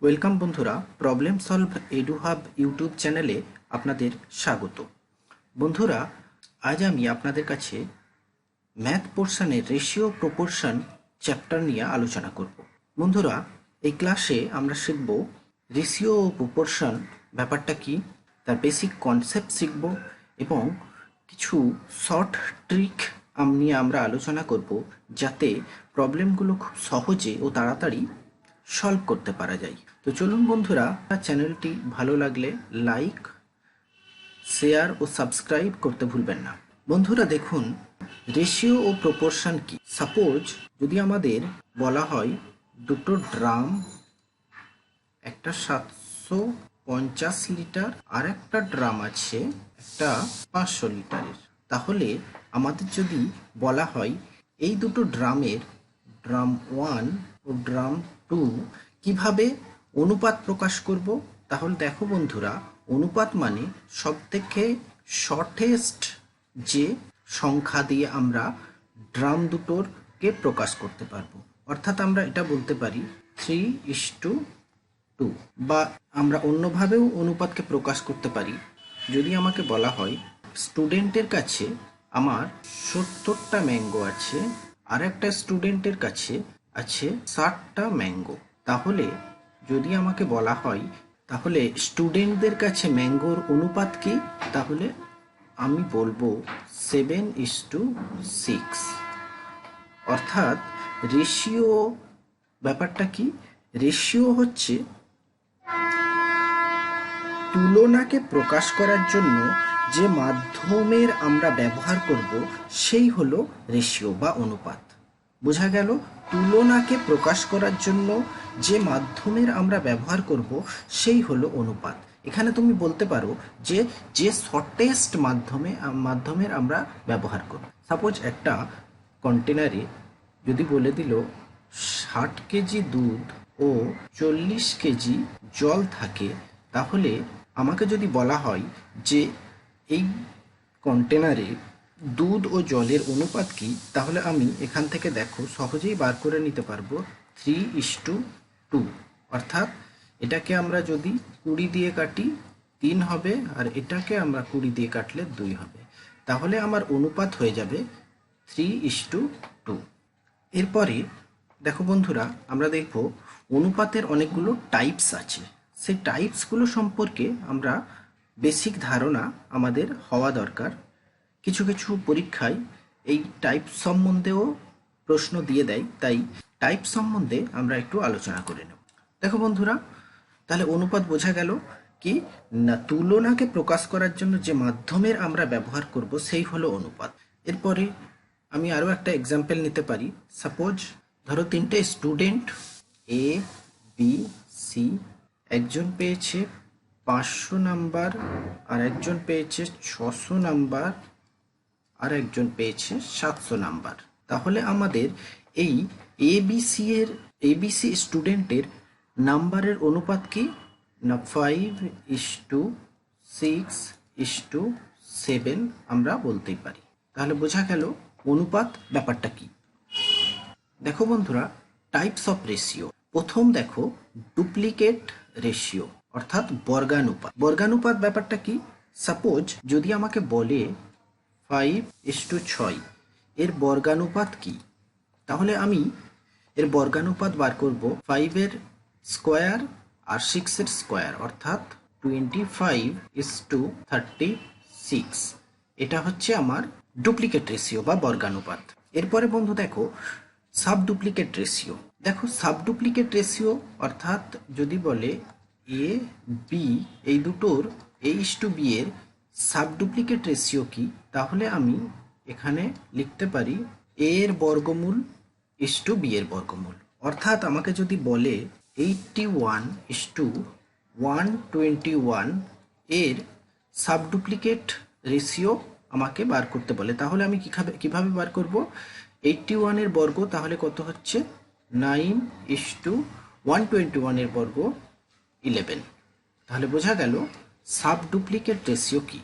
Welcome বন্ধুরা, problem solve এডুহাব YouTube চ্যানেলে আপনাদের স্বাগত। বন্ধুরা, আজ আমি আপনাদের কাছে ম্যাথ পোর্শনের রেশিও প্রপোর্শন চ্যাপ্টার নিয়ে আলোচনা করব। বন্ধুরা, এই ক্লাসে আমরা শিখব রেশিও ও প্রপোর্শন ব্যাপারটা কি, তার বেসিক কনসেপ্ট শিখব এবং কিছু শর্ট ট্রিক নিয়ে আমরা আলোচনা করব, যাতে প্রবলেমগুলো খুব সহজে ও তাড়াতাড়ি সলভ করতে পারা যায়। তো চলুন বন্ধুরা, চ্যানেলটি ভালো লাগলে লাইক, শেয়ার ও সাবস্ক্রাইব করতে ভুলবেন না। বন্ধুরা দেখুন, রেশিও ও প্রপোর্শন কি। সাপোজ যদি আমাদের বলা হয় দুটো ড্রাম, একটা 750 লিটার আর একটা ড্রাম আছে একটা 500 লিটারের, তাহলে আমাদের যদি বলা হয় এই দুটো ড্রামের ড্রাম 1 ও ড্রাম 2 কিভাবে অনুপাত প্রকাশ করব, তাহলে দেখো বন্ধুরা, অনুপাত মানে সবথেকে শর্টেস্ট যে সংখ্যা দিয়ে আমরা ড্রাম দুটোরকে প্রকাশ করতে পারবো। অর্থাৎ আমরা এটা বলতে পারি 3:2, বা আমরা অন্যভাবেও অনুপাতকে প্রকাশ করতে পারি। যদি আমাকে বলা হয় স্টুডেন্টের কাছে আমার 70টা ম্যাঙ্গো আছে আর একটা স্টুডেন্টের কাছে আছে 60টা ম্যাঙ্গো, তাহলে যদি আমাকে বলা হয় তাহলে স্টুডেন্টদের কাছে ম্যাঙ্গোর অনুপাত কি, তাহলে আমি বলবো 7:6। অর্থাৎ রেশিও ব্যাপারটা কি, রেশিও হচ্ছে তুলনাকে প্রকাশ করার জন্য যে মাধ্যমের আমরা ব্যবহার করব সেই হলো রেশিও বা অনুপাত। বোঝা গেল? তুলনাকে প্রকাশ করার জন্য যে মাধ্যমের আমরা ব্যবহার করব সেই হলো অনুপাত। এখানে তুমি বলতে পারো যে যে শর্টেস্ট মাধ্যমের আমরা ব্যবহার করব। সাপোজ একটা কন্টেনারে যদি বলে দিল 60 কেজি দুধ ও 40 কেজি জল থাকে, তাহলে আমাকে যদি বলা হয় যে এই কন্টেনারে দুধ ও জলের অনুপাত কি, তাহলে আমি এখান থেকে দেখো সহজেই বার করে নিতে পারবো 3:2। অর্থাৎ এটাকে আমরা যদি 20 দিয়ে কাটি 3 হবে, আর এটাকে আমরা 20 দিয়ে কাটলে 2 হবে। তাহলে আমার অনুপাত হয়ে যাবে 3:2। এরপরে দেখো বন্ধুরা, আমরা দেখব অনুপাতের অনেকগুলো টাইপস আছে। সেই টাইপসগুলো সম্পর্কে আমরা বেসিক ধারণা আমাদের হওয়া দরকার। কিছু কিছু পরীক্ষায় এই টাইপ সম্বন্ধেও প্রশ্ন দিয়ে দেয়, তাই টাইপ সম্বন্ধে আমরা একটু আলোচনা করে নেব। দেখো বন্ধুরা, তাহলে অনুপাত বোঝা গেল কি না, তুলনাকে প্রকাশ করার জন্য যে মাধ্যমের আমরা ব্যবহার করব সেই হলো অনুপাত। এরপরে আমি আরও একটা এক্সাম্পল নিতে পারি। সাপোজ ধরো তিনটে স্টুডেন্ট এ, বি, সি, একজন পেয়েছে 500 নাম্বার, আর একজন পেয়েছে 600 নাম্বার, আর একজন পেয়েছে 700 নাম্বার। তাহলে আমাদের এই এবিসি স্টুডেন্টের নাম্বারের অনুপাত কি না 5:6:7 আমরা বলতেই পারি। তাহলে বোঝা গেল অনুপাত ব্যাপারটা কি। দেখো বন্ধুরা, টাইপস অফ রেশিও। প্রথম দেখো ডুপ্লিকেট রেশিও, অর্থাৎ বর্গানুপাত। বর্গানুপাত ব্যাপারটা কি, সাপোজ যদি আমাকে বলে 5:6 এর বর্গানুপাত কি, তাহলে আমি এর বর্গানুপাত বার করব 5-এর স্কোয়ার আর 6-এর স্কোয়ার, অর্থাৎ 25:36। এটা হচ্ছে আমার ডুপ্লিকেট রেশিও বা বর্গানুপাত। এরপরে বন্ধু দেখো সাব ডুপ্লিকেট রেশিও। দেখো সাব ডুপ্লিকেট রেশিও অর্থাৎ যদি বলে এ, বি এই দুটোর A:B এর সাব ডুপ্লিকেট রেশিও কি, তাহলে আমি এখানে লিখতে পারি A এর বর্গমূল B এর বর্গমূল। অর্থাৎ আমাকে যদি বলে 81:121 এর সাব ডুপ্লিকেট রেশিও আমাকে বার করতে বলে, তাহলে আমি কিভাবে বার করব? 81 এর বর্গ তাহলে কত হচ্ছে 9:121 এর বর্গ 11। তাহলে বোঝা গেল সাব ডুপ্লিকেট রেশিও কি।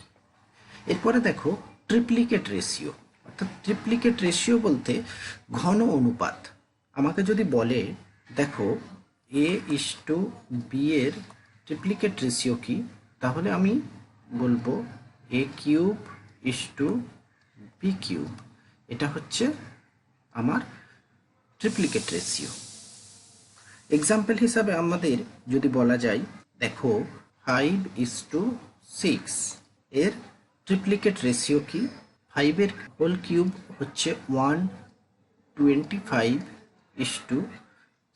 এরপরে দেখো ট্রিপ্লিকেট রেশিও, অর্থাৎ ট্রিপ্লিকেট রেশিও বলতে ঘন অনুপাত। আমাকে যদি বলে দেখো এ ইস টু বি এর ট্রিপ্লিকেট রেশিও কি, তাহলে আমি বলবো a cube is to b cube. এটা হচ্ছে আমার ট্রিপ্লিকেট রেশিও। এক্সাম্পল হিসাবে আমাদের যদি বলা যায়, দেখো 5:6 এর ট্রিপ্লিকেট রেশিও কি? 5 এর হোল কিউব হচ্ছে 125 ইস টু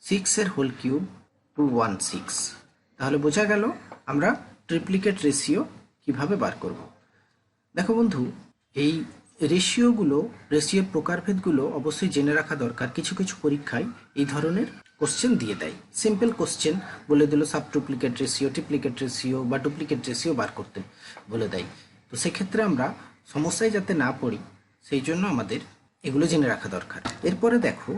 6 এর হোল কিউব 216। তাহলে বোঝা গেল আমরা ট্রিপ্লিকেট রেশিও কিভাবে বার করব। দেখো বন্ধু, এই রেশিওর প্রকারভেদগুলো অবশ্যই জেনে রাখা দরকার। কিছু কিছু পরীক্ষায় এই ধরনের কোশ্চেন দিয়ে দেয়, সিম্পল কোশ্চেন বলে দিল সাব ট্রিপ্লিকেট রেশিও, ট্রিপ্লিকেট রেশিও বা ডুপ্লিকেট রেশিও বার করতে বলে দেয়। তো সেক্ষেত্রে আমরা সমস্যায় যাতে না পড়ি, সেই জন্য আমাদের এগুলো জেনে রাখা দরকার। এরপরে দেখো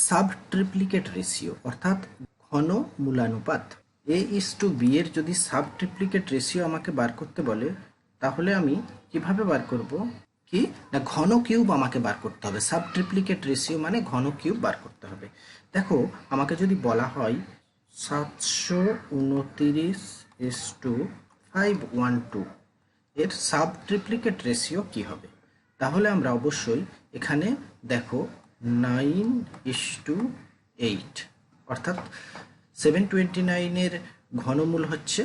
সাব ট্রিপ্লিকেট রেশিও, অর্থাৎ ঘন মূলানুপাত। এ ইস টু বি এর যদি সাব ট্রিপ্লিকেট রেশিও আমাকে বার করতে বলে, তাহলে আমি কিভাবে বার করব? কি না, ঘন কিউব আমাকে বার করতে হবে। সাব ট্রিপ্লিকেট রেশিও মানে ঘন কিউব বার করতে হবে। দেখো আমাকে যদি বলা হয় 729:512 এর সাব ট্রিপ্লিকেট রেশিও কি হবে, তাহলে আমরা অবশ্যই এখানে দেখো 9:8, অর্থাৎ 729 এর ঘনমূল হচ্ছে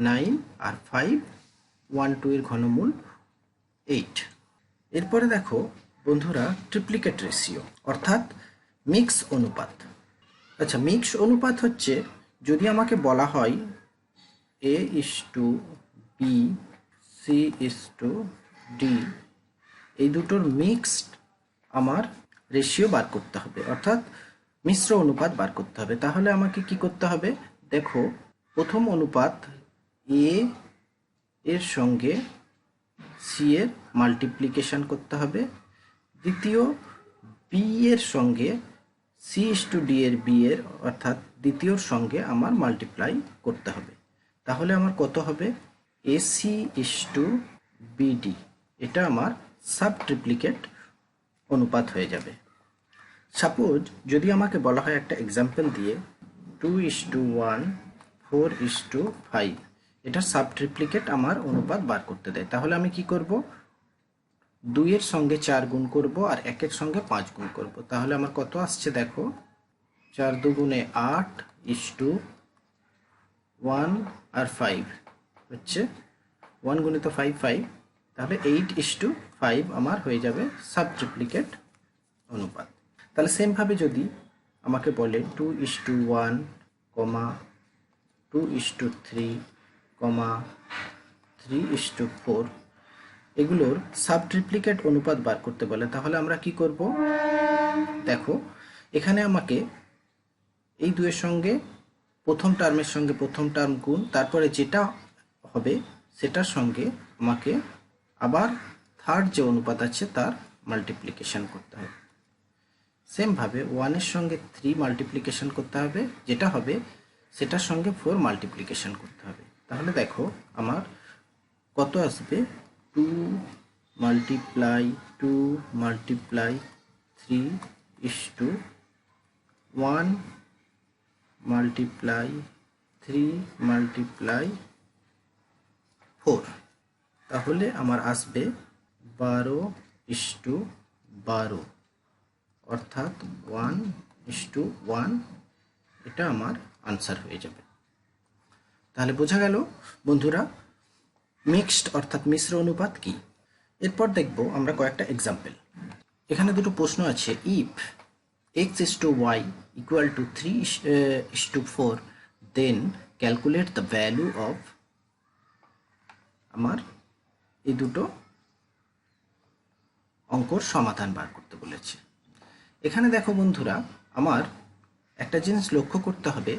9 আর 512 এর ঘনমূল 8। এরপরে দেখো বন্ধুরা ট্রিপ্লিকেট রেশিও, অর্থাৎ মিক্স অনুপাত। আচ্ছা, মিক্স অনুপাত হচ্ছে যদি আমাকে বলা হয় a is to b, c is to d, এই দুটোর মিক্সড আমার রেশিও বার করতে হবে, অর্থাৎ মিশ্র অনুপাত বার করতে হবে। তাহলে আমাকে কি করতে হবে? দেখো প্রথম অনুপাত এ এর সঙ্গে সি এর মাল্টিপ্লিকেশন করতে হবে, দ্বিতীয় বি এর সঙ্গে সি ইস টু ডি এর বি এর, অর্থাৎ দ্বিতীয়র সঙ্গে আমার মাল্টিপ্লাই করতে হবে। তাহলে আমার কত হবে? AC is to BD. এটা আমার সাব ট্রিপ্লিকেট অনুপাত হয়ে যাবে। সাপোজ যদি আমাকে বলা হয় একটা এক্সাম্পল দিয়ে 2:1 4:5, এটার সাব ট্রিপ্লিকেট আমার অনুপাত বার করতে দেয়, তাহলে আমি কি করব? 2 এর সঙ্গে 4 গুণ করব আর 1 এর সঙ্গে 5 গুণ করব। তাহলে আমার কত আসছে দেখো, 4 দুগুণে 8:1 আর 5 হচ্ছে 1 গুণিত 5 5, তাহলে 8:5 আমার হয়ে যাবে সাব ট্রিপ্লিকেট অনুপাত। তাহলে সেমভাবে যদি আমাকে বলে 2:1, 2:3, 3:4, এগুলোর সাব ট্রিপ্লিকেট অনুপাত বার করতে বলে, তাহলে আমরা কি করব? দেখো এখানে আমাকে এই দুয়ের সঙ্গে প্রথম টার্মের সঙ্গে প্রথম টার্ম গুণ, তারপরে যেটা হবে সেটার সঙ্গে আমাকে আবার থার্ড যে অনুপাত আছে তার মাল্টিপ্লিকেশন করতে হবে। সেমভাবে 1-এর সঙ্গে 3 মাল্টিপ্লিকেশন করতে হবে, যেটা হবে সেটার সঙ্গে 4 মাল্টিপ্লিকেশন করতে হবে। তাহলে দেখো আমার কত আসবে? 2 multiply 3 is to 1 multiply 3 multiply 4, তাহলে আমার আসবে 12:12, অর্থাৎ 1:1। এটা আমার আনসার হয়ে যাবে। তাহলে বোঝা গেল বন্ধুরা মিক্সড অর্থাৎ মিশ্র অনুপাত কি। এরপর দেখব আমরা কয়েকটা এক্সাম্পল। এখানে দুটো প্রশ্ন আছে। If x:y equal to 3:4, then calculate the value of, আমার এই দুটো অঙ্কর সমাধান বার করতে বলেছে। এখানে দেখো বন্ধুরা, আমার একটা জিনিস লক্ষ্য করতে হবে,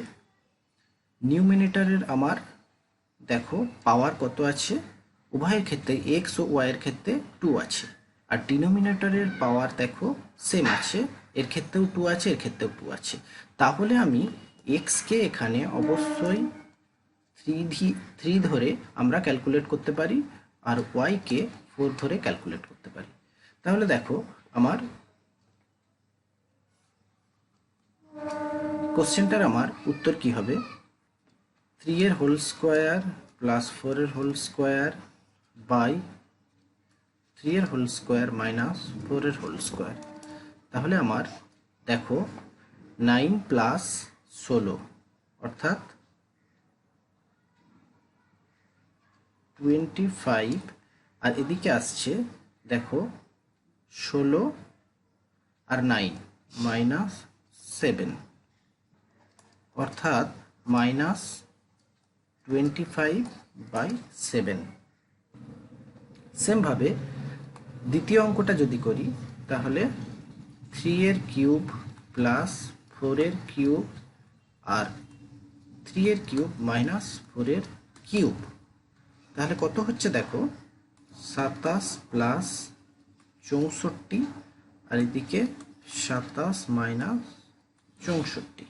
নিউমিনেটরের আমার দেখো পাওয়ার কত আছে? উভয়ের ক্ষেত্রে এক্স ও ওয়াইয়ের ক্ষেত্রে 2 আছে, আর ডিনোমিনেটরের পাওয়ার দেখো সেম আছে, এর ক্ষেত্রেও 2 আছে, এর ক্ষেত্রেও 2 আছে। তাহলে আমি এক্সকে এখানে অবশ্যই 3 ধরে আমরা ক্যালকুলেট করতে পারি, আর ওয়াইকে 4 ধরে ক্যালকুলেট করতে পারি। তাহলে দেখো আমার কোশ্চেনটার আমার উত্তর কি হবে? 3 এর হোল স্কোয়ার প্লাস 4 এর হোল স্কোয়ার বাই 3 এর হোল স্কোয়ার মাইনাস 4 এর হোল স্কোয়ার। তাহলে আমার দেখো 9 প্লাস 16 অর্থাৎ 25, আর এদিকে আসছে দেখো 16 আর 9 মাইনাস 7 অর্থাৎ মাইনাস 25/7। সেমভাবে দ্বিতীয় অঙ্কটা যদি করি তাহলে 3 এর কিউব প্লাস 4 এর কিউব আর 3 এর কিউব মাইনাস 4 এর কিউব, তাহলে কত হচ্ছে দেখো 27 প্লাস 64 আর এদিকে 27 মাইনাস 64।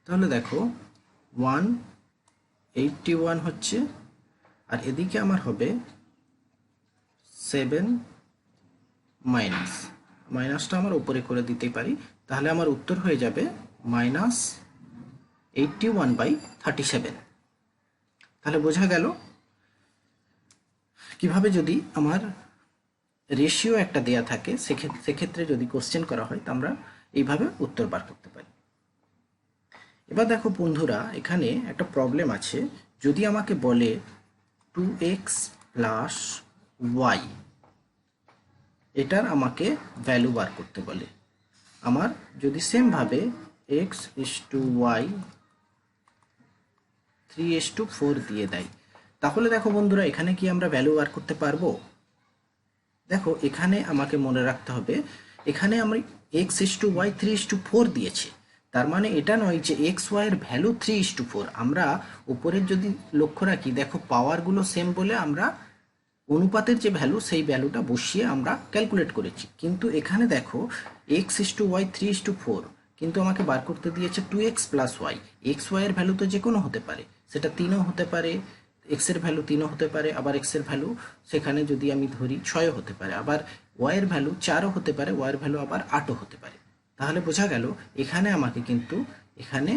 তাহলে দেখো 181 হচ্ছে, আর এদিকে আমার হবে 7 মাইনাসটা আমার উপরে করে দিতে পারি, তাহলে আমার উত্তর হয়ে যাবে মাইনাস 81/37। তাহলে বোঝা গেল কিভাবে যদি আমার রেশিও একটা দেয়া থাকে সেক্ষেত্রে যদি কোশ্চেন করা হয় তা আমরা এইভাবে উত্তর বার করতে পারি। এবার দেখো বন্ধুরা, এখানে একটা প্রবলেম আছে। যদি আমাকে বলে 2x প্লাস y, এটার আমাকে ভ্যালু বার করতে বলে, আমার যদি সেমভাবে x is to y 3:4 দিয়ে দেয়, তাহলে দেখো বন্ধুরা এখানে কি আমরা ভ্যালু বার করতে পারবো? দেখো এখানে আমাকে মনে রাখতে হবে, এখানে আমরা x is to y 3:4 দিয়েছে, তার মানে এটা নয় যে এক্স ওয়াই এর ভ্যালু 3:4। আমরা উপরের যদি লক্ষ্য রাখি, দেখো পাওয়ারগুলো সেম বলে আমরা অনুপাতের যে ভ্যালু সেই ভ্যালুটা বসিয়ে আমরা ক্যালকুলেট করেছি, কিন্তু এখানে দেখো এক্স ইস টু ওয়াই 3:4, কিন্তু আমাকে বার করতে দিয়েছে 2x plus y. X y এর ভ্যালু তো যে কোনো হতে পারে, সেটা 3ও হতে পারে, এক্স এর ভ্যালু 3ও হতে পারে, আবার এক্স এর ভ্যালু সেখানে যদি আমি ধরি 6ও হতে পারে, আবার ওয়াই এর ভ্যালু 4ও হতে পারে, ওয়াই এর ভ্যালু আবার 8ও হতে পারে। তাহলে বোঝা গেল এখানে আমাকে কিন্তু এখানে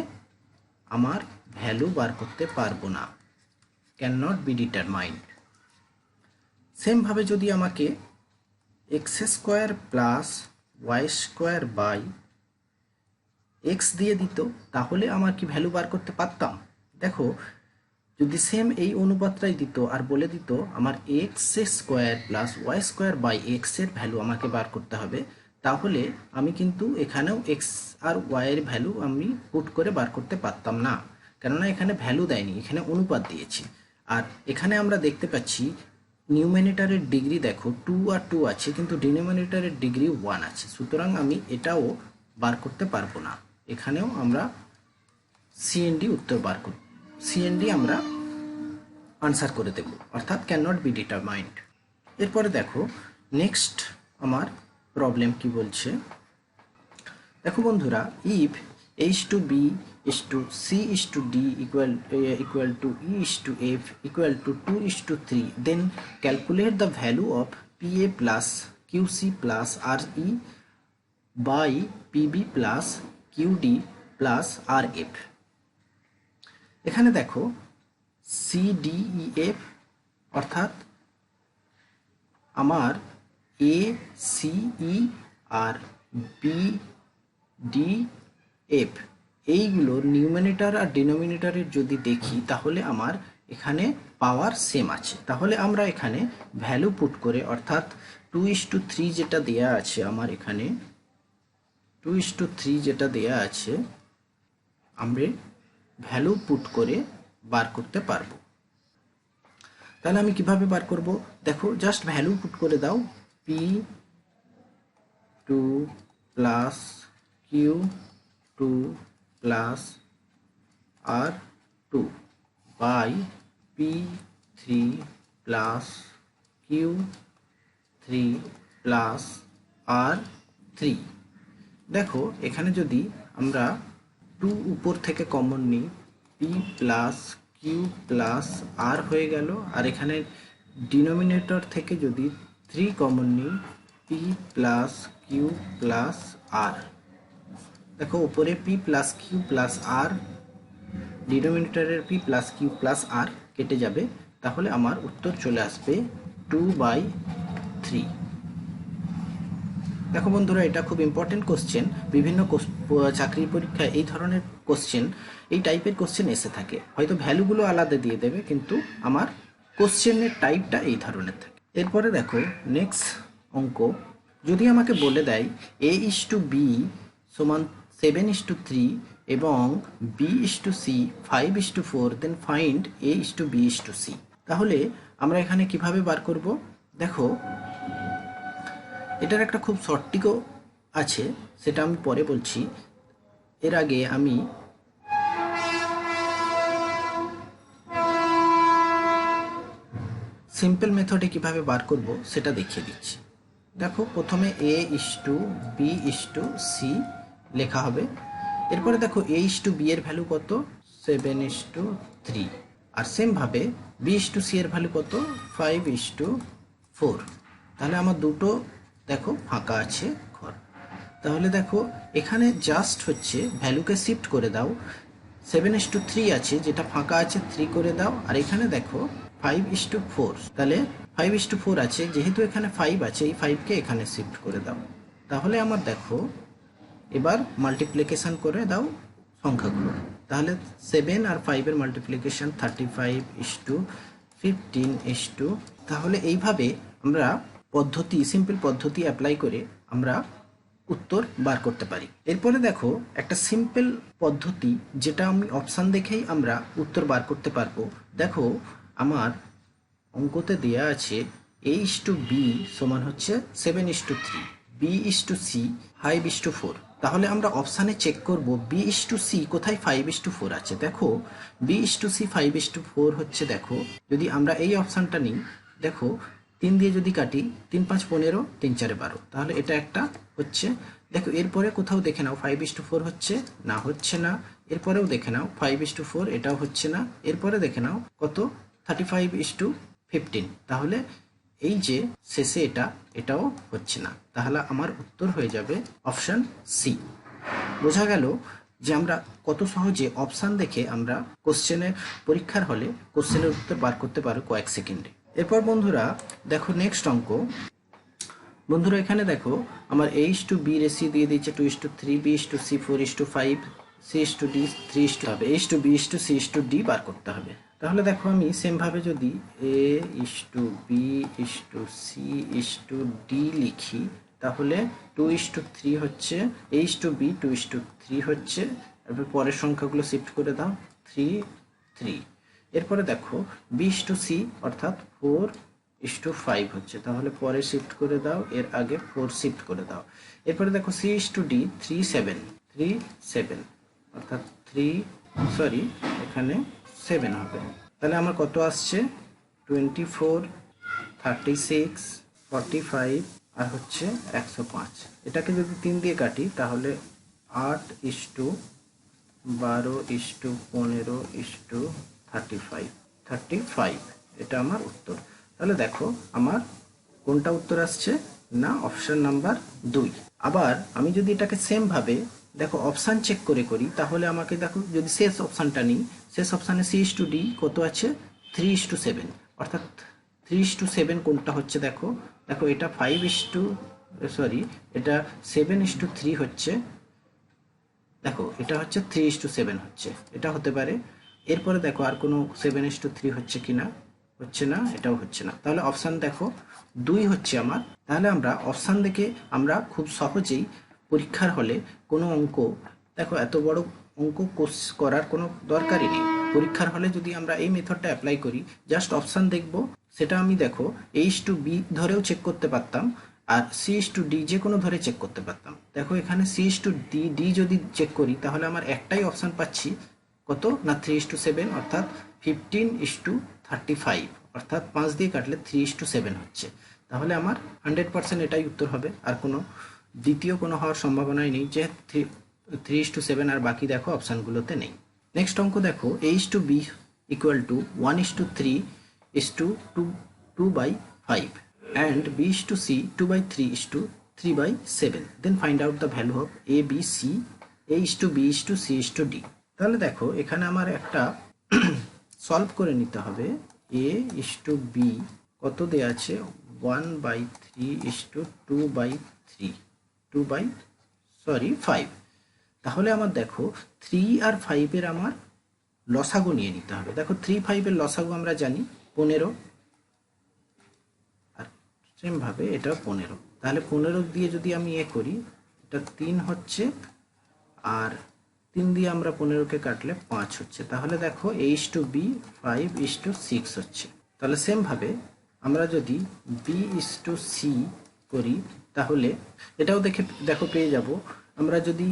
আমার ভ্যালু বার করতে পারবো না, ক্যান নট বি ডিটারমাইন্ড। সেমভাবে যদি আমাকে x square plus y square by x দিয়ে দিত, তাহলে আমার কি ভ্যালু বার করতে পারতাম? দেখো যদি সেম এই অনুপাতটাই দিত আর বলে দিত আমার x square plus y square by x এর ভ্যালু আমাকে বার করতে হবে, তাহলে আমি কিন্তু এখানেও এক্স আর ওয়াই এর ভ্যালু আমি পুট করে বার করতে পারতাম না, কেননা এখানে ভ্যালু দেয়নি, এখানে অনুপাত দিয়েছি। আর এখানে আমরা দেখতে পাচ্ছি নিউমিনেটরের ডিগ্রি দেখো 2 আর 2 আছে, কিন্তু ডিনোমিনেটরের ডিগ্রি 1 আছে, সুতরাং আমি এটাও বার করতে পারবো না। এখানেও আমরা সিএনডি উত্তর বার করব, সিএনডি আমরা আনসার করে দেব, অর্থাৎ ক্যান নট বি ডিটারমাইন্ড। এরপরে দেখো নেক্সট আমার প্রবলেম কি বলছে। দেখো বন্ধুরা, if h to b is to c is to d equal to e is to f equal to 2 is to 3, then calculate the value of pa plus qc plus re by pb plus qd plus rf। এখানে দেখো C D E f অর্থাৎ আমার a c e আর b d f এইগুলোর numerator আর ডিনোমিনেটরের যদি দেখি, তাহলে আমার এখানে পাওয়ার সেম আছে। তাহলে আমরা এখানে ভ্যালু পুট করে, অর্থাৎ 2:3 যেটা দেয়া আছে, আমার এখানে 2:3 যেটা দেয়া আছে, আমরা ভ্যালু পুট করে বার করতে পারবো। তাহলে আমি কিভাবে বার করব? দেখো জাস্ট ভ্যালু পুট করে দাও, p2 plus q2 plus r2 by p3 plus q3 plus r3। দেখো এখানে যদি আমরা 2 উপর থেকে কমন নিই, p প্লাস কিউ প্লাস আর হয়ে গেল, আর এখানে ডিনোমিনেটর থেকে যদি 3 কমন নিই, p প্লাস কিউ প্লাস আর। দেখো উপরে পি প্লাস কিউ প্লাস আর, ডিনোমিনেটরের পি প্লাস কিউ প্লাস আর কেটে যাবে, তাহলে আমার উত্তর চলে আসবে 2/3। দেখো বন্ধুরা, এটা খুব ইম্পর্টেন্ট কোশ্চেন। বিভিন্ন চাকরির পরীক্ষায় এই ধরনের কোশ্চেন, এই টাইপের কোশ্চেন এসে থাকে। হয়তো ভ্যালুগুলো আলাদা দিয়ে দেবে, কিন্তু আমার কোশ্চেনের টাইপটা এই ধরনের থাকে। এরপরে দেখো নেক্সট অঙ্ক, যদি আমাকে বলে দেয় A/B সমান 7:3 এবং B/C 5:4, দেন ফাইন্ড A/B/C, তাহলে আমরা এখানে কিভাবে বার করব? দেখো এটার একটা খুব শর্ট ট্রিকও আছে, সেটা আমি পরে বলছি। এর আগে আমি সিম্পল মেথডে কিভাবে বার করব সেটা দেখিয়ে দিচ্ছি। দেখো প্রথমে A/B/C লেখা হবে। এরপরে দেখো A/B এর ভ্যালু কত? 7:3। আর সেমভাবে B/C এর ভ্যালু কত? 5:4। তাহলে আমার দুটো দেখো ফাঁকা আছে ঘর। তাহলে দেখো এখানে জাস্ট হচ্ছে ভ্যালুকে শিফট করে দাও। 7:3 আছে, যেটা ফাঁকা আছে 3 করে দাও। আর এখানে দেখো 5:4, তাহলে 5:4 আছে, যেহেতু এখানে 5 আছে, এই 5কে এখানে শিফট করে দাও। তাহলে আমার দেখো এবার মাল্টিপ্লিকেশন করে দাও সংখ্যাগুলো। তাহলে 7 আর 5-এর মাল্টিপ্লিকেশন 35:15. তাহলে এইভাবে আমরা সিম্পল পদ্ধতি অ্যাপ্লাই করে আমরা উত্তর বার করতে পারি। এরপরে দেখো একটা সিম্পল পদ্ধতি, যেটা আমি অপশান দেখেই আমরা উত্তর বার করতে পারবো। দেখো আমার অঙ্কতে দেয়া আছে A/B সমান হচ্ছে 7:3, B/C 5:4। তাহলে আমরা অপশানে চেক করব B/C কোথায় 5:4 আছে। দেখো B/C 5:4 হচ্ছে, দেখো যদি আমরা এই অপশানটা নিই, দেখো 3 দিয়ে যদি কাটি, 3 5 15, 3 4 12, তাহলে এটা একটা হচ্ছে। দেখো এরপরে কোথাও দেখে নাও 5:4 হচ্ছে না, হচ্ছে না। এরপরেও দেখে নাও 5:4, এটাও হচ্ছে না। এরপরে দেখে নাও কত? 35:15। তাহলে এই যে শেষে এটাও হচ্ছে না। তাহলে আমার উত্তর হয়ে যাবে অপশান সি। বোঝা গেল যে আমরা কত সহজে অপশান দেখে আমরা পরীক্ষার হলে কোশ্চেনের উত্তর বার করতে পারো কয়েক সেকেন্ডে। এরপর বন্ধুরা দেখো নেক্সট অঙ্ক। বন্ধুরা এখানে দেখো আমার A/B রেশিও দিয়ে দিচ্ছে 2:3, B/C 4:5, C/D 3 হবে। A/B/C/D বার করতে হবে। তাহলে দেখো আমি সেমভাবে যদি A/B/C/D লিখি, তাহলে 2:3 হচ্ছে, A/B 2:3 হচ্ছে। তারপর পরের সংখ্যাগুলো শিফট করে দাও, 3 3। এরপরে দেখো B/C অর্থাৎ 4:5 হচ্ছে, তাহলে পরে শিফট করে দাও, এর আগে 4 শিফট করে দাও। এরপরে দেখো C/D 3 7 অর্থাৎ এখানে 7 হবে। তাহলে আমার কত আসছে? 24, 36, 45 আর হচ্ছে 105। এটাকে যদি 3 দিয়ে কাটি, তাহলে 8:12:15:35 এটা আমার উত্তর। তাহলে দেখো আমার কোনটা উত্তর আসছে না, অপশন নাম্বার 2। আবার আমি যদি এটাকে সেম ভাবে দেখো অপশান চেক করে করি, তাহলে আমাকে দেখো যদি শেষ অপশানটা নিই, শেষ অপশানে C/D কত আছে? 3:7, অর্থাৎ 3:7 কোনটা হচ্ছে? দেখো দেখো এটা এটা 7:3 হচ্ছে। দেখো এটা হচ্ছে 3:7 হচ্ছে, এটা হতে পারে। এরপরে দেখো আর কোনো 7:3 হচ্ছে কিনা, হচ্ছে না, এটাও হচ্ছে না। তাহলে অপশান দেখো 2 হচ্ছে আমার। তাহলে আমরা অপশান দেখে আমরা খুব সহজেই পরীক্ষার হলে কোনো অঙ্ক, দেখো এত বড় অঙ্ক করার কোনো দরকারই নেই। পরীক্ষার হলে যদি আমরা এই মেথডটা অ্যাপ্লাই করি, জাস্ট অপশান দেখব, সেটা আমি দেখো A/B ধরেও চেক করতে পারতাম, আর C/D যে কোনো ধরে চেক করতে পারতাম। দেখো এখানে C/D যদি চেক করি, তাহলে আমার একটাই অপশান পাচ্ছি, কত না 3:7, অর্থাৎ 15:35, অর্থাৎ 5 দিয়ে কাটলে 3:7 হচ্ছে। তাহলে আমার 100% এটাই উত্তর হবে, আর কোনো দ্বিতীয় কোনো হওয়ার সম্ভাবনাই নেই, যে 3:7 আর বাকি দেখো অপশানগুলোতে নেই। নেক্সট অঙ্ক দেখো A/B = 1:3:2/5 and B/C 2/3:3/7. Then find out the value of A, B, C A:B:C:D। তাহলে দেখো এখানে আমার একটা সলভ করে নিতে হবে। A:B কত দেয়া আছে, 1/3:2/3, 5। তাহলে আমার দেখো 3 আর 5 এর আমার লসাগু নিয়ে নিতে হবে। দেখো 3, 5 এর লসাগু আমরা জানি 15, আর সেম ভাবে এটা 15। তাহলে 15 দিয়ে যদি আমি করি, এটা 3 হচ্ছে, আর 3 দিয়ে আমরা 15কে কাটলে 5 হচ্ছে। তাহলে দেখো A:B 5:6 হচ্ছে। তাহলে সেম ভাবে আমরা যদি B:C করি, তাহলে এটাও দেখো পেয়ে যাব। আমরা যদি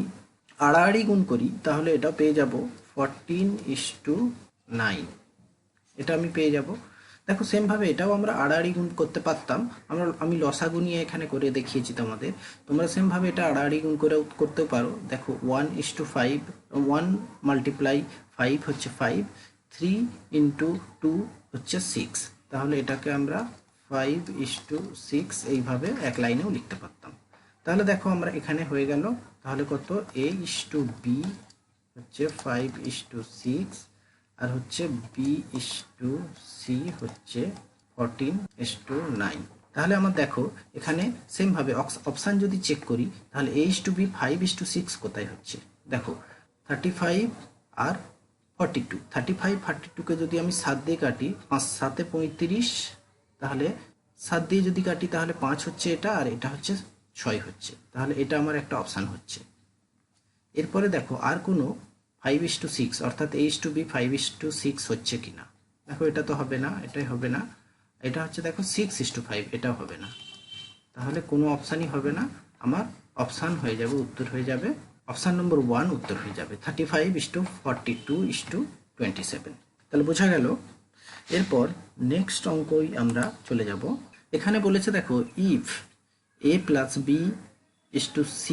আড়াআড়ি গুণ করি তাহলে এটাও পেয়ে যাব 14:9, এটা আমি পেয়ে যাব। দেখো সেম ভাবে এটাও আমরা আড়াআড়ি গুণ করতে পারতাম, আমি লসাগু নিয়ে এখানে করে দেখিয়েছি তোমাদের। তোমরা সেম ভাবে এটা আড়াআড়ি গুণ করে করতেও পারো। দেখো 1:5, 1 মাল্টিপ্লাই 5 হচ্ছে 5, 3 × 2 হচ্ছে 6। তাহলে এটাকে আমরা 5:6 এইভাবে এক লাইনেও লিখতে পারতাম। তাহলে দেখো আমরা এখানে হয়ে গেল। তাহলে কত, A:B হচ্ছে 5:6, আর হচ্ছে B:C হচ্ছে 14:9। তাহলে আমার দেখো এখানে সেম ভাবে অপশান যদি চেক করি, তাহলে A:B 5:6 কোথায় হচ্ছে। দেখো 35 আর 42, 35 42কে যদি আমি 7 দিয়ে কাটি, 5 7 35, তাহলে 7 দিয়ে যদি কাটি তাহলে 5 হচ্ছে এটা, আর এটা হচ্ছে 6 হচ্ছে। তাহলে এটা আমার একটা অপশান হচ্ছে। এরপরে দেখো আর কোনো 5:6 অর্থাৎ A:B 5:6 হচ্ছে কিনা। দেখো এটা তো হবে না, এটাই হবে না। এটা হচ্ছে দেখো 6:5, এটাও হবে না। তাহলে কোনো অপশানই হবে না। আমার অপশান হয়ে যাবে, উত্তর হয়ে যাবে অপশান নম্বর 1 উত্তর হয়ে যাবে 35:42:27। তাহলে বোঝা গেল। এরপর নেক্সট অঙ্কই আমরা চলে যাব। এখানে বলেছে দেখো, if A + B:C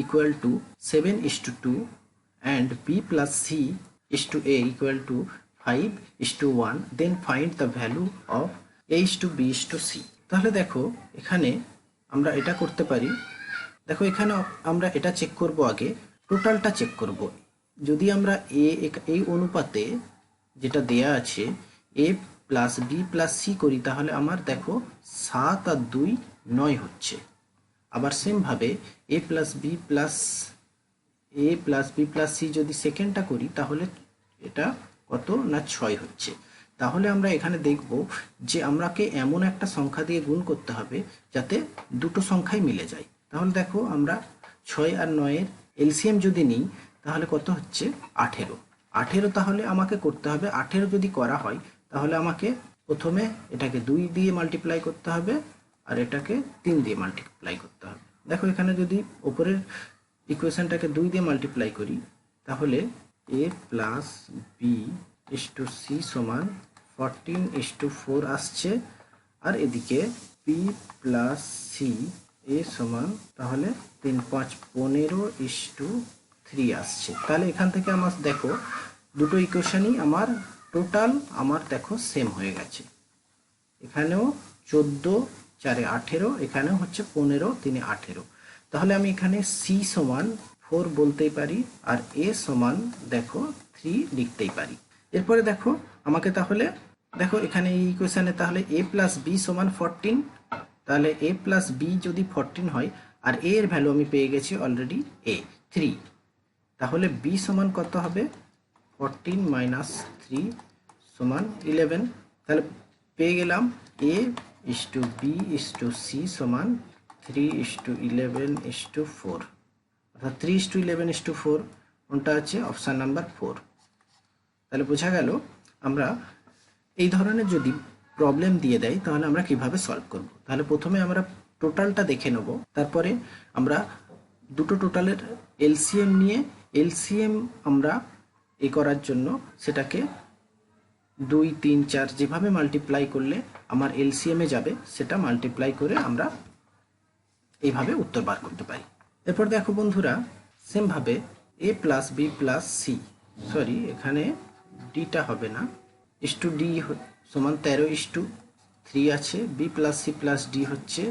= 7:2 and B + C:A = 5:1, then find the value of A:B:C। তাহলে দেখো এখানে আমরা এটা করতে পারি। দেখো এখানে আমরা এটা চেক করব, আগে টোটালটা চেক করব। যদি আমরা এই অনুপাতে যেটা দেয়া আছে A + B + C করি, তাহলে আমার দেখো 7 আর 2 9 হচ্ছে। আবার সেম ভাবে A + B + C যদি সেকেন্ডটা করি, তাহলে এটা কত না 6 হচ্ছে। তাহলে আমরা এখানে দেখব যে আমাকে এমন একটা সংখ্যা দিয়ে গুণ করতে হবে যাতে দুটো সংখ্যাই মিলে যায়। তাহলে দেখো আমরা 6 আর 9 এর এলসিএম যদি নিই, তাহলে কত হচ্ছে 18। 18 তাহলে আমাকে করতে হবে, 18 যদি করা হয় তাহলে আমাকে প্রথমে এটাকে 2 দিয়ে মাল্টিপ্লাই করতে হবে, আর এটাকে 3 দিয়ে মাল্টিপ্লাই করতে হবে। দেখো এখানে যদি উপরের ইকুয়েশনটাকে 2 দিয়ে মাল্টিপ্লাই করি, তাহলে A + B:C = 14:4 আসছে, আর এদিকে B + C তাহলে 3 5 15:3 আসছে। তাহলে এখান থেকে আমার দেখো দুটো ইকুয়েশনই আমার টোটাল আমার দেখো সেম হয়ে গেছে। এখানেও 14 4 18, এখানেও হচ্ছে 15 3 18। তাহলে আমি এখানে C = 4 বলতেই পারি, আর A = দেখো 3 লিখতেই পারি। এরপরে দেখো আমাকে তাহলে দেখো এখানে এই ইকুয়েশনে তাহলে A + B = 14। তাহলে A + B যদি 14 হয়, আর A এর ভ্যালু আমি পেয়ে গেছি অলরেডি 3, তাহলে B সমান কত হবে 14 - 3 = 11। তাহলে পেয়ে গেলাম A:B:C = 3:11:4, অর্থাৎ 3:11:4 কোনটা আছে, অপশান নাম্বার 4। তাহলে বোঝা গেল আমরা এই ধরনের যদি প্রবলেম দিয়ে দেয় তাহলে আমরা কিভাবে সলভ করব। তাহলে প্রথমে আমরা টোটালটা দেখে নেব, তারপরে আমরা দুটো টোটালের এলসিএম নিয়ে এলসিএম আমরা করার জন্য সেটাকে 2 3 4 যেভাবে মাল্টিপ্লাই করলে আমার এলসিএমে যাবে সেটা মাল্টিপ্লাই করে আমরা এইভাবে উত্তর বার করতে পারি। এরপর দেখো বন্ধুরা, সেম ভাবে A + B + C, সরি এখানে ডিটা হবে না, D = 13:3 আছে, B + C + D হচ্ছে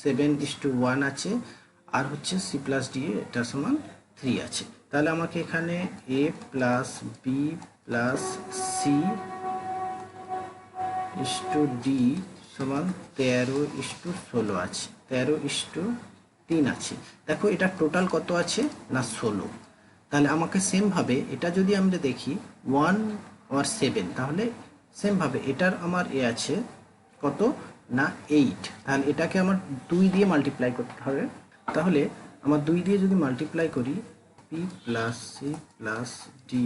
7:1 আছে, আর হচ্ছে C + D এটা সমান 3 আছে। তাহলে আমাকে এখানে a plus b plus c is to d সমান 13:16 আছে, 13:3 আছে। দেখো এটা টোটাল কত আছে না 16। তাহলে আমাকে সেমভাবে এটা যদি আমরা দেখি 1 আর 7, তাহলে সেমভাবে এটার আমার এ আছে কত না 8। তাহলে এটাকে আমার 2 দিয়ে মাল্টিপ্লাই করতে হবে। তাহলে আমার 2 দিয়ে যদি মাল্টিপ্লাই করি p plus c plus d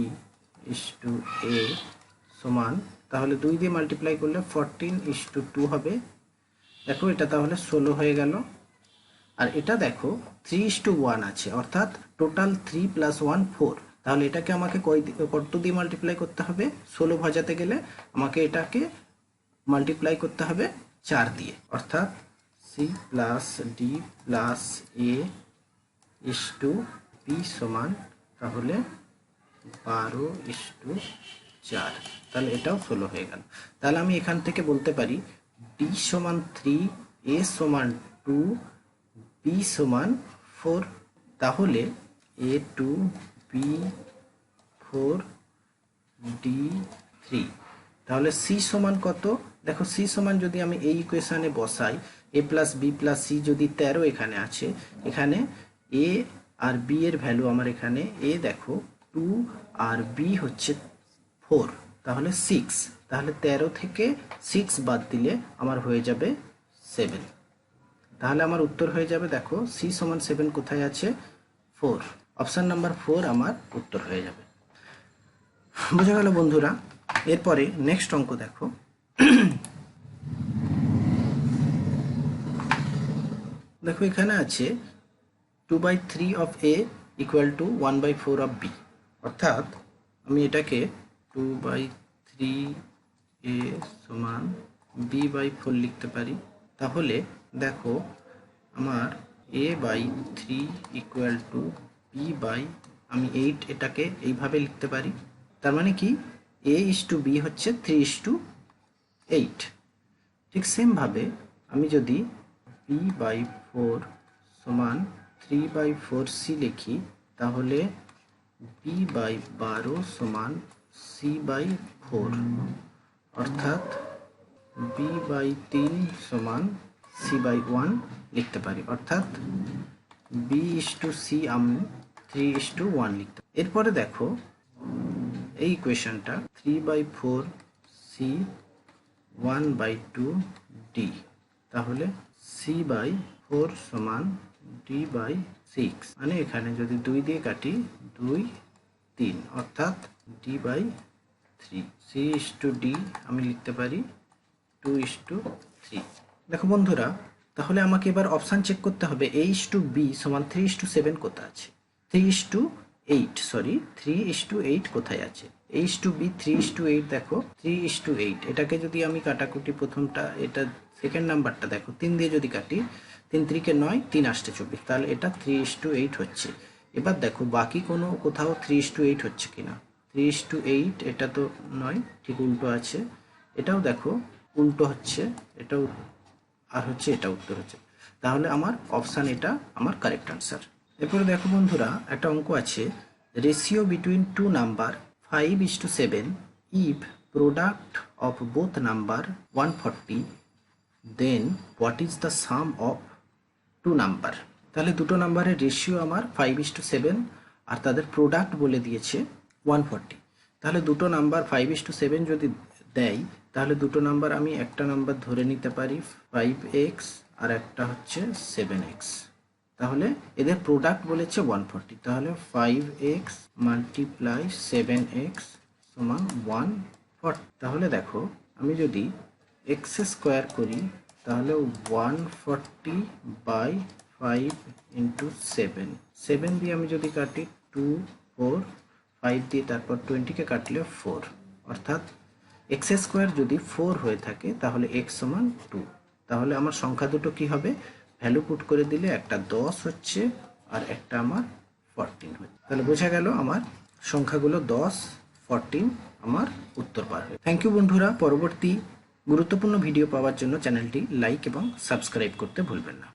is to a সমান, তাহলে 2 দিয়ে মাল্টিপ্লাই করলে 14:2 হবে। দেখো এটা তাহলে 16 হয়ে গেল। আর এটা দেখো 3:1 আছে, অর্থাৎ টোটাল 3 + 1 4। তাহলে এটাকে আমাকে কত দিয়ে মাল্টিপ্লাই করতে হবে? 16 ভাজাতে গেলে আমাকে এটাকে মাল্টিপ্লাই করতে হবে 4 দিয়ে, অর্থাৎ সি প্লাস ডি প্লাস এ ইস্টু বি সমান তাহলে 12:4। তাহলে এটাও 16 হয়ে গেল। তাহলে আমি এখান থেকে বলতে পারি ডি সমান 3, এ সমান 2, বি সমান 4। তাহলে এ 2, বি 4, ডি 3। তাহলে সি সমান কত? দেখো সি সমান যদি আমি এই ইকুয়েশনে বসাই, এ প্লাস বি প্লাস সি যদি 13 এখানে আছে, এখানে এ আর বি এর ভ্যালু আমার এখানে এ দেখো 2 আর বি হচ্ছে 4, তাহলে 6। তাহলে 13 থেকে 6 বাদ দিলে আমার হয়ে যাবে 7। তাহলে আমার উত্তর হয়ে যাবে, দেখো সি সমান 7 কোথায় আছে? 4। অপশান নাম্বার 4 আমার উত্তর হয়ে যাবে। বোঝা গেল বন্ধুরা? এরপরে নেক্সট অঙ্ক দেখো। দেখো এখানে আছে 2/3 of a equal to 1/4 of b. অর্থাৎ আমি এটাকে 2/3 এ সমান b/4 লিখতে পারি। তাহলে দেখো আমার a/3 ইকুয়াল টু আমি 8 এটাকে এইভাবে লিখতে পারি। তার মানে কি a/b হচ্ছে 3:8। ঠিক সেমভাবে আমি যদি b/4 সমান 3/4c লিখি, তাহলে b/12 সমান c/4, অর্থাৎ b/3 সমান c/1 লিখতে পারি। অর্থাৎ b/c আমি 3:1 লিখতে পারি। এরপরে দেখো এই ইকুয়েশনটা 3/4c 1/2 d, তাহলে c/4 সমান d/6। মানে এখানে যদি 2 দিয়ে কাটি 2, 3, অর্থাৎ d/3। c/d আমি লিখতে পারি 2:3। দেখো বন্ধুরা, তাহলে আমাকে এবার অপশান চেক করতে হবে a/b সমান 3:7 কোথায় আছে, 3:8 কোথায় আছে। a/b 3:8, দেখো 3:8। এটাকে যদি আমি কাটাকুটি, প্রথমটা এটা সেকেন্ড নাম্বারটা দেখো 3 দিয়ে যদি কাটি, 3 3 9, 3 8 24, তাহলে এটা 3:8 হচ্ছে। এবার দেখো বাকি কোনো কোথাও 3:8 হচ্ছে কিনা। 3:8 এটা তো নয়, ঠিক উল্টো আছে। এটাও দেখো উল্টো হচ্ছে, এটাও আর হচ্ছে, এটা উত্তর হচ্ছে। তাহলে আমার অপশান এটা আমার কারেক্ট আনসার। এরপরে দেখো বন্ধুরা, একটা অঙ্ক আছে ratio between two number 5:7 if product of both number 140, then what is the sum of two number. তাহলে দুটো নাম্বারের রেশিও আমার 5:7 আর তাদের প্রোডাক্ট বলে দিয়েছে 140। তাহলে দুটো নাম্বার 5:7 যদি দেয়, তাহলে দুটো নাম্বার আমি একটা নাম্বার ধরে নিতে পারি 5x আর একটা হচ্ছে 7x। তাহলে এদের প্রোডাক্ট বলেছে 140, তাহলে 5x মাল্টিপ্লাই 7x সমান 140। তাহলে দেখো আমি যদি x স্কোয়ার করি, তাহলে 140/5 ইন্টু 7 দিয়ে আমি যদি কাটি 2, 4, 5 দিয়ে তারপর 20কে কাটলে 4, অর্থাৎ x স্কোয়ার যদি 4 হয়ে থাকে তাহলে x সমান 2। তাহলে আমার সংখ্যা দুটো কি হবে? ভ্যালু পুট করে দিলে একটা 10 হচ্ছে আর একটা আমার 14 হচ্ছে। তাহলে বোঝা গেল আমার সংখ্যাগুলো 10, 14 আমার উত্তর পার হয়ে। থ্যাংক ইউ বন্ধুরা। পরবর্তী গুরুত্বপূর্ণ ভিডিও পাওয়ার জন্য চ্যানেলটি লাইক এবং সাবস্ক্রাইব করতে ভুলবেন না।